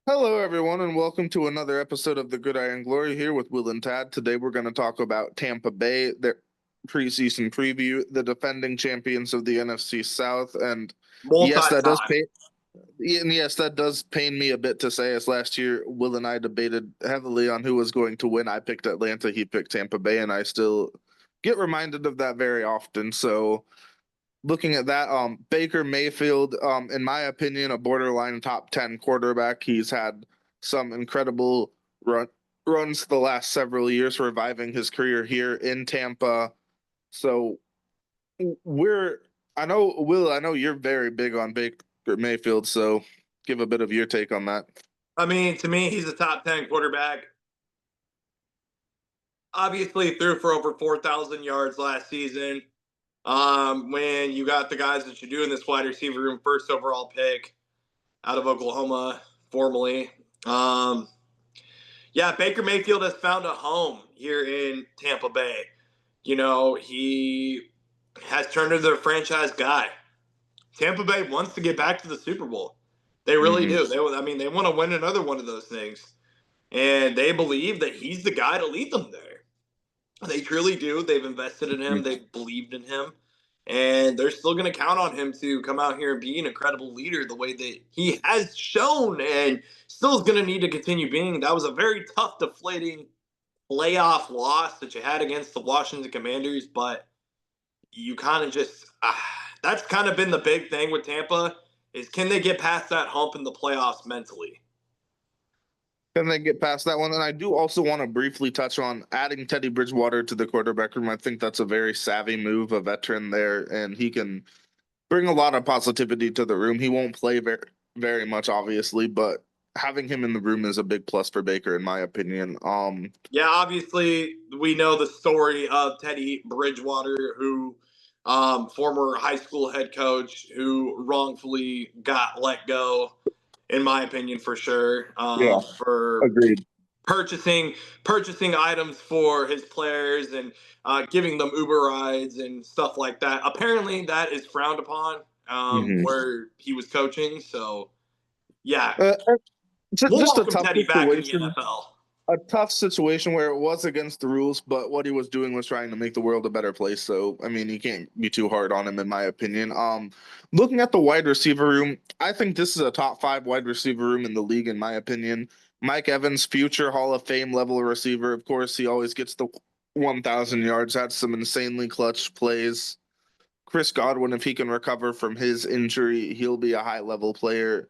Hello, everyone, and welcome to another episode of the Good Iron Glory here with Will and Tad. Today, we're going to talk about Tampa Bay, their preseason preview, the defending champions of the NFC South, and yes, that does Multi-time. pay. And yes, that does pain me a bit to say, as last year Will and I debated heavily on who was going to win. I picked Atlanta, he picked Tampa Bay, and I still get reminded of that very often. So looking at that, Baker Mayfield, in my opinion, a borderline top 10 quarterback. He's had some incredible runs the last several years, reviving his career here in Tampa. So we're, I know, Will, I know you're very big on Baker Mayfield, so give a bit of your take on that. I mean, to me, he's a top 10 quarterback. Obviously, threw for over 4,000 yards last season. When you got the guys that you do in this wide receiver room, first overall pick out of Oklahoma, formerly. Um, yeah, Baker Mayfield has found a home here in Tampa Bay. He has turned into their franchise guy. Tampa Bay wants to get back to the Super Bowl. They really Hmm. do. They want to win another one of those things. And they believe that he's the guy to lead them there. They truly do. They've invested in him. They've believed in him. And they're still going to count on him to come out here and be an incredible leader the way that he has shown and still is going to need to continue being. That was a very tough, deflating playoff loss that you had against the Washington Commanders, but you kind of just that's kind of been the big thing with Tampa is can they get past that hump in the playoffs mentally? Can they get past that one? And I do also want to briefly touch on adding Teddy Bridgewater to the quarterback room. I think that's a very savvy move, a veteran there, and he can bring a lot of positivity to the room. He won't play very much, obviously, but having him in the room is a big plus for Baker, in my opinion. Yeah, obviously we know the story of Teddy Bridgewater, who former high school head coach who wrongfully got let go, in my opinion, for sure, Yeah, for agreed. purchasing items for his players and giving them Uber rides and stuff like that. Apparently, that is frowned upon Hmm. where he was coaching. So, yeah, Uh, we'll just a welcome tough Teddy back in the situation. NFL. A tough situation where it was against the rules, but what he was doing was trying to make the world a better place. So, I mean, you can't be too hard on him, in my opinion. Looking at the wide receiver room, I think this is a top five wide receiver room in the league, in my opinion. Mike Evans, future Hall of Fame level receiver. Of course, he always gets the 1,000 yards, had some insanely clutch plays. Chris Godwin, if he can recover from his injury, he'll be a high level player.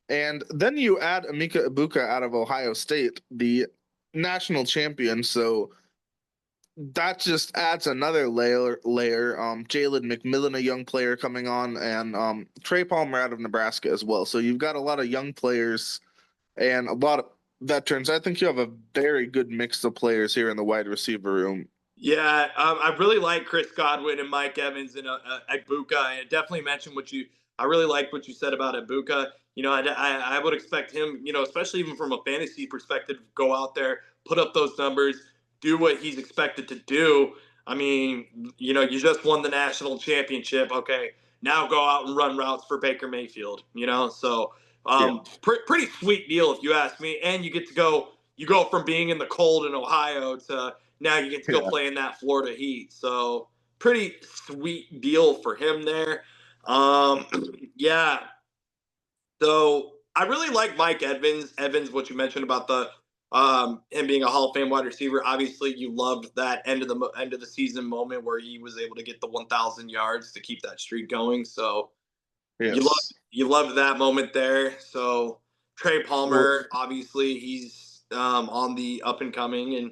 And then you add Emeka Egbuka out of Ohio State, the national champion. So that just adds another layer. Jalen McMillan, a young player coming on, and Trey Palmer out of Nebraska as well. So you've got a lot of young players and a lot of veterans. I think you have a very good mix of players here in the wide receiver room. Yeah, I really like Chris Godwin and Mike Evans and Egbuka. I definitely mentioned what you. I really like what you said about Egbuka. I would expect him, especially even from a fantasy perspective, go out there, put up those numbers, do what he's expected to do. I mean, you just won the national championship. Okay, now go out and run routes for Baker Mayfield. So Yeah. pretty sweet deal if you ask me. And you get to go. You go from being in the cold in Ohio to now you get to go Yeah. play in that Florida Heat. So pretty sweet deal for him there. Um, yeah. So I really like Mike Evans. Evans, what you mentioned about the him being a Hall of Fame wide receiver. Obviously, you loved that end of the season moment where he was able to get the 1,000 yards to keep that streak going. So Yes. you loved that moment there. So Trey Well, Palmer, obviously, he's on the up and coming, and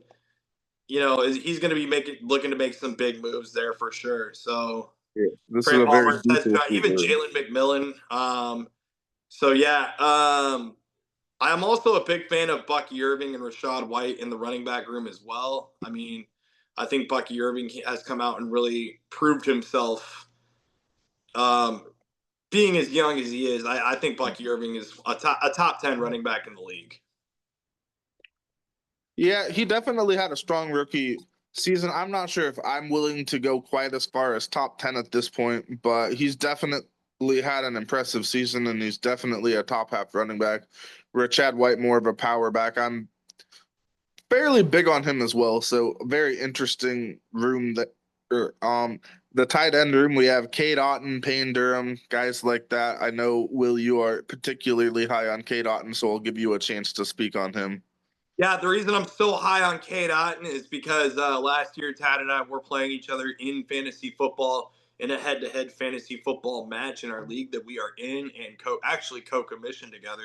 he's going to be looking to make some big moves there for sure. So yeah. This is Trey a very Palmer, deep even receiver. Jalen McMillan. So yeah, I'm also a big fan of Bucky Irving and Rashad White in the running back room as well. I mean, I think Bucky Irving has come out and really proved himself. Um, Being as young as he is, I think Bucky Irving is a top 10 running back in the league. Yeah, he definitely had a strong rookie season. I'm not sure if I'm willing to go quite as far as top 10 at this point, but he's definite. had an impressive season, and he's definitely a top half running back. Where Chad White more of a power back. I'm fairly big on him as well. So very interesting room that the tight end room we have Cade Otton, Payne Durham, guys like that. I know Will, you are particularly high on Cade Otton, so I'll give you a chance to speak on him. Yeah, the reason I'm so high on Kate Otten is because last year Tad and I were playing each other in fantasy football in a head-to-head fantasy football match in our league that we are in and actually co-commissioned together.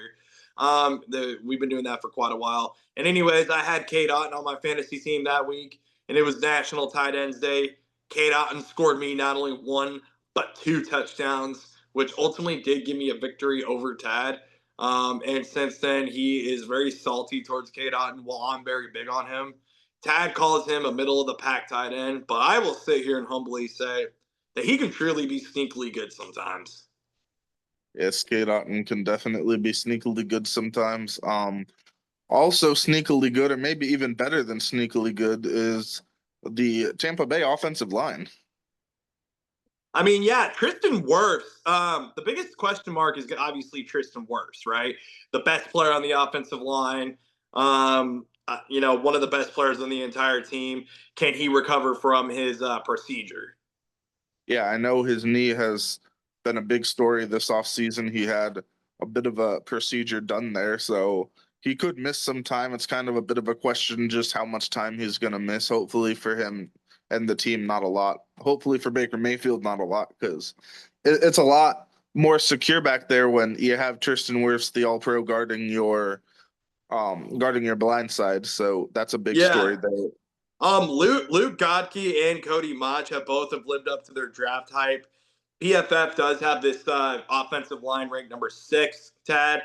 We've been doing that for quite a while. And anyways, I had Kate Otten on my fantasy team that week, and it was National Tight Ends Day. Kate Otten scored me not only one but two touchdowns, which ultimately did give me a victory over Tad. And since then, he is very salty towards Cade Otton, while I'm very big on him. Tad calls him a middle of the pack tight end, but I will sit here and humbly say that he can truly be sneakily good sometimes. Yes, Cade Otton can definitely be sneakily good sometimes. Also sneakily good, or maybe even better than sneakily good, is the Tampa Bay offensive line. I mean, yeah, Tristan Wirfs. The biggest question mark is obviously Tristan Wirfs, right? The best player on the offensive line. One of the best players on the entire team. Can he recover from his procedure? Yeah, I know his knee has been a big story this offseason. He had a bit of a procedure done there, so he could miss some time. It's kind of a bit of a question just how much time he's going to miss. Hopefully for him and the team, not a lot. Hopefully for Baker Mayfield, not a lot, because it's a lot more secure back there when you have Tristan Wirfs, the All-Pro, guarding your blind side. So that's a big story Yeah. there. Luke Godke and Cody Mach have lived up to their draft hype. PFF does have this offensive line ranked number 6, Tad.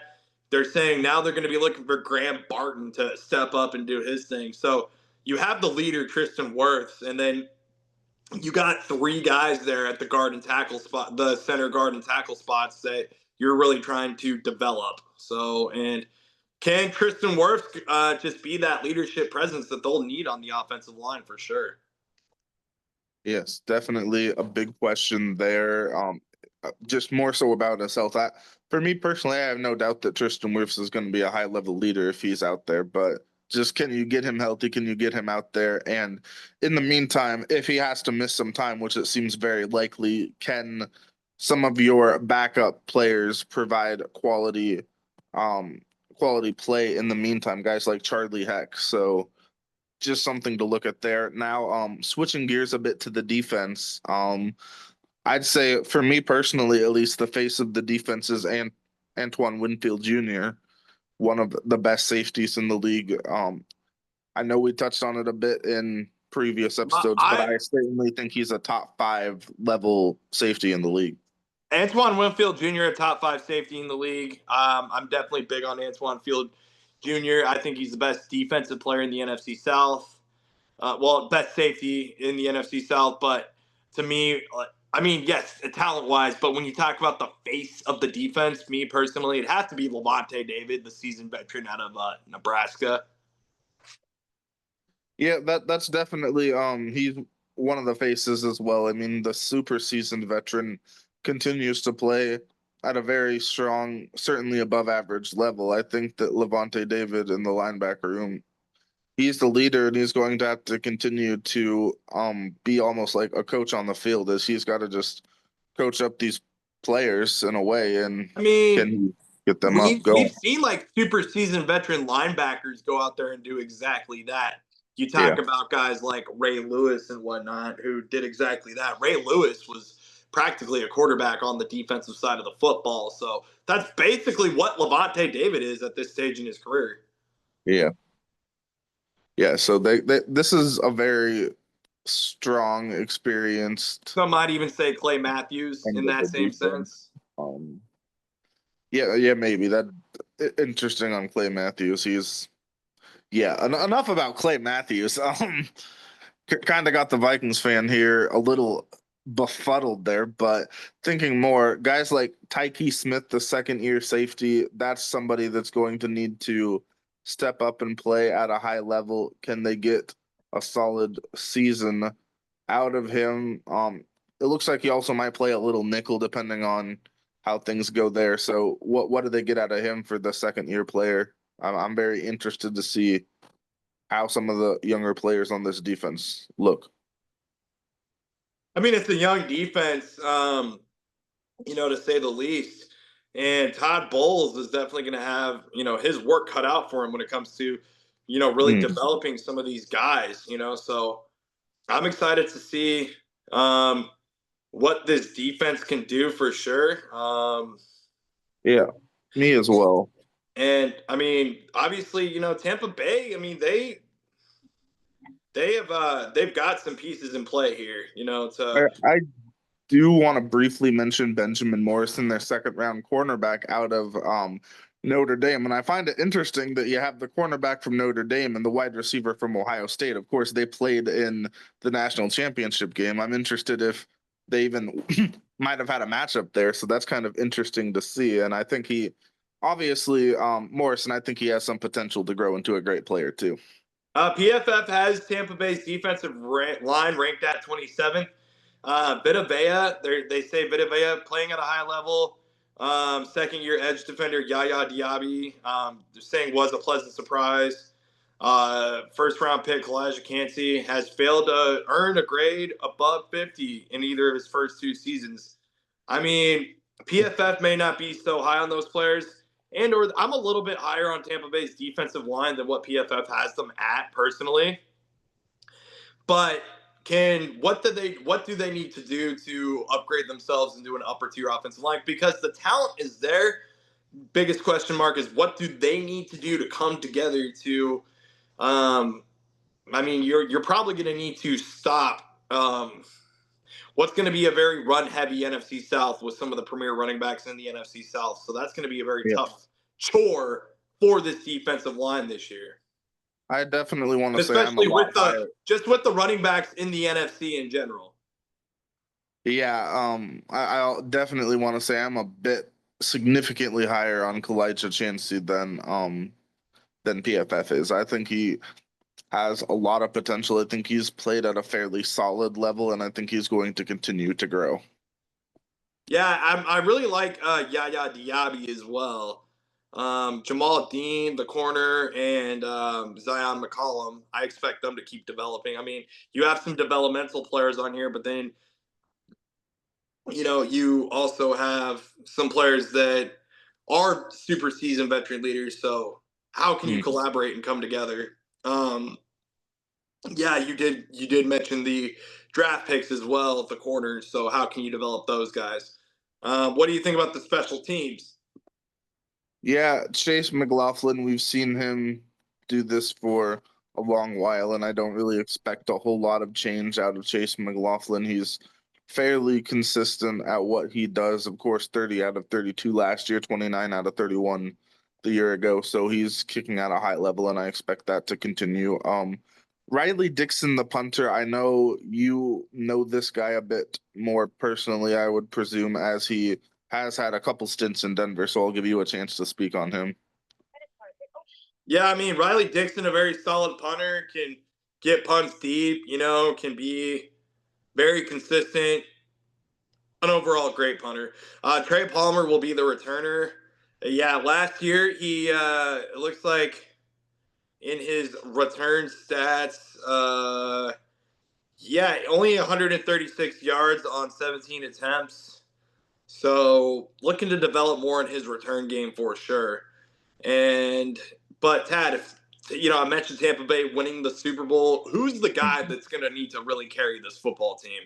They're saying now they're going to be looking for Graham Barton to step up and do his thing. So you have the leader, Tristan Wirfs, and then you got 3 guys there at the guard and tackle spot, the center guard and tackle spots that you're really trying to develop. So, and can Tristan Wirfs just be that leadership presence that they'll need on the offensive line for sure? Yes, definitely a big question there. Just more so about his health. For me personally, I have no doubt that Tristan Wirfs is going to be a high level leader if he's out there. But just can you get him healthy? Can you get him out there? And in the meantime, if he has to miss some time, which it seems very likely, can some of your backup players provide um, quality play in the meantime? Guys like Charlie Heck. So just something to look at there. Now, switching gears a bit to the defense. I'd say for me personally, at least the face of the defense is Antoine Winfield Jr., one of the best safeties in the league. I know we touched on it a bit in previous episodes, but I I certainly think he's a top 5 level safety in the league. Antoine Winfield Jr., a top 5 safety in the league. I'm definitely big on Antoine Field Jr. I think he's the best defensive player in the NFC South. Best safety in the NFC South. But to me, I mean, yes, talent wise, but when you talk about the face of the defense, me personally, it has to be Levante David, the seasoned veteran out of Nebraska. Yeah, that's definitely he's one of the faces as well. I mean, the super seasoned veteran continues to play at a very strong, certainly above average level. I think that Levante David in the linebacker room, he's the leader and he's going to have to continue to be almost like a coach on the field as he's got to just coach up these players in a way and I mean, can he get them up we've going. seen like super seasoned veteran linebackers go out there and do exactly that. You Yeah. talk about guys like Ray Lewis and whatnot who did exactly that. Ray Lewis was practically a quarterback on the defensive side of the football. So that's basically what Levante David is at this stage in his career. Yeah. Yeah, so they this is a very strong, experienced Some might even say Clay Matthews in end of that the same defense. sense. Um, yeah, maybe that interesting on Clay Matthews. He's enough about Clay Matthews. Kind of got the Vikings fan here a little befuddled there, but thinking more, guys like Tyke Smith, the second year safety, that's somebody that's going to need to step up and play at a high level. Can they get a solid season out of him? It looks like he also might play a little nickel depending on how things go there. So what do they get out of him for the second year player? I'm very interested to see how some of the younger players on this defense look. I mean, it's a young defense, to say the least. And Todd Bowles is definitely going to have, his work cut out for him when it comes to, really Mm, developing some of these guys, So I'm excited to see um, what this defense can do for sure. yeah, me as well. And I mean, obviously, Tampa Bay, I mean, they've got some pieces in play here, I do want to briefly mention Benjamin Morrison, their second round cornerback out of Notre Dame. And I find it interesting that you have the cornerback from Notre Dame and the wide receiver from Ohio State. Of course, they played in the national championship game. I'm interested if they even might have had a matchup there. So that's kind of interesting to see. And I think obviously, Morrison, I think he has some potential to grow into a great player too. PFF has Tampa Bay's defensive line ranked at 27th. Vita Vea, they say Vita Vea playing at a high level. Second year edge defender Yaya Diaby, they're saying was a pleasant surprise. First round pick Elijah Cansey has failed to earn a grade above 50 in either of his first two seasons. I mean, PFF may not be so high on those players, and or I'm a little bit higher on Tampa Bay's defensive line than what PFF has them at personally. But what do they need to do to upgrade themselves into an upper tier offensive line? Because the talent is there. Biggest question mark is what do they need to do to come together to I mean, you're probably going to need to stop what's going to be a very run heavy NFC South with some of the premier running backs in the NFC South. So that's going to be a very Yeah. tough chore for this defensive line this year. I definitely want And to say I'm a especially lot with higher. the running backs in the NFC in general. Yeah, I'll definitely want to say I'm a bit significantly higher on Kalijah Chansey than PFF is. I think he has a lot of potential. I think he's played at a fairly solid level, and I think he's going to continue to grow. Yeah, I really like Yaya Diaby as well. Jamal Dean, the corner, and Zion McCollum. I expect them to keep developing. I mean, you have some developmental players on here, but then you also have some players that are super seasoned veteran leaders. So how can you Hmm. collaborate and come together? Um, yeah, you did mention the draft picks as well, the corners. So how can you develop those guys? What do you think about the special teams? Yeah, Chase McLaughlin, we've seen him do this for a long while, and I don't really expect a whole lot of change out of Chase McLaughlin. He's fairly consistent at what he does. Of course, 30 out of 32 last year, 29 out of 31 the year ago. So he's kicking at a high level, and I expect that to continue. Riley Dixon, the punter, I know you know this guy a bit more personally, I would presume, as he has had a couple stints in Denver, so I'll give you a chance to speak on him. Yeah, I mean Riley Dixon, a very solid punter, can get punts deep. Can be very consistent. An overall great punter. Trey Palmer will be the returner. Yeah, last year he it looks like in his return stats, yeah, only 136 yards on 17 attempts. So looking to develop more in his return game for sure. And but Tad, if I mentioned Tampa Bay winning the Super Bowl, who's the guy that's going to need to really carry this football team?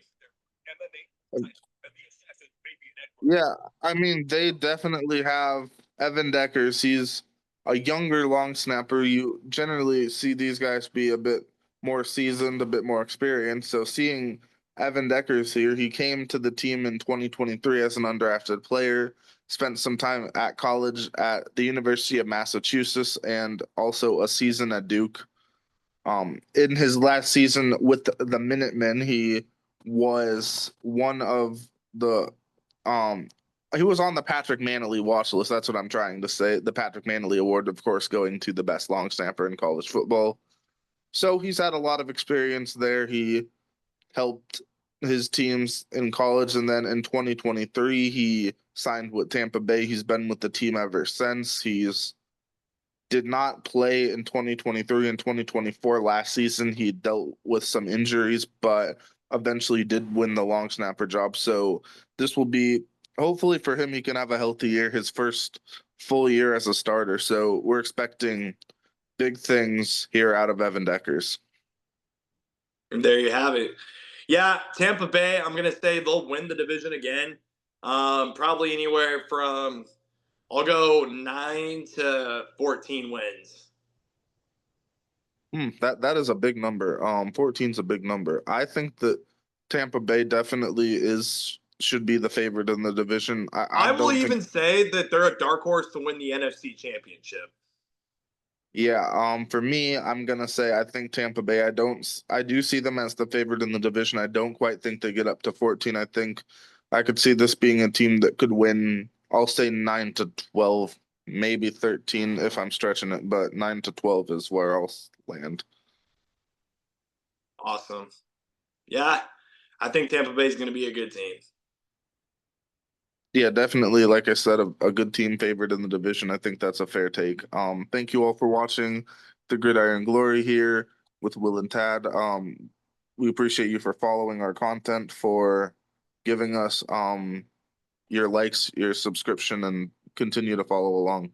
Yeah, I mean, they definitely have Evan Deckers. He's a younger long snapper. You generally see these guys be a bit more seasoned, a bit more experienced. So seeing Evan Deckers here, he came to the team in 2023 as an undrafted player, spent some time at college at the University of Massachusetts and also a season at Duke. In his last season with the Minutemen, he was one of the um he was on the Patrick Manley watch list. That's what I'm trying to say. The Patrick Manley Award, of course, going to the best long snapper in college football. So he's had a lot of experience there. He helped his teams in college, and then in 2023 he signed with Tampa Bay. He's been with the team ever since. He's did not play in 2023 and 2024 last season. He dealt with some injuries, but eventually did win the long snapper job. So this will be hopefully for him, he can have a healthy year, his first full year as a starter. So we're expecting big things here out of Evan Deckers. And there you have it. Yeah, Tampa Bay, I'm going to say they'll win the division again. Probably anywhere from, I'll go 9 to 14 wins. That is a big number. 14 is a big number. I think that Tampa Bay definitely is should be the favorite in the division. I I will don't think. even say that they're a dark horse to win the NFC Championship. Yeah, for me, I'm gonna say I think Tampa Bay. I do see them as the favorite in the division. I don't quite think they get up to 14. I think I could see this being a team that could win. I'll say 9 to 12, maybe 13 if I'm stretching it, but 9 to 12 is where I'll land. Awesome. Yeah, I think Tampa Bay is going to be a good team. Yeah, definitely. Like I said, a good team favorite in the division. I think that's a fair take. Thank you all for watching the Gridiron Glory here with Will and Tad. We appreciate you for following our content, for giving us your likes, your subscription, and continue to follow along.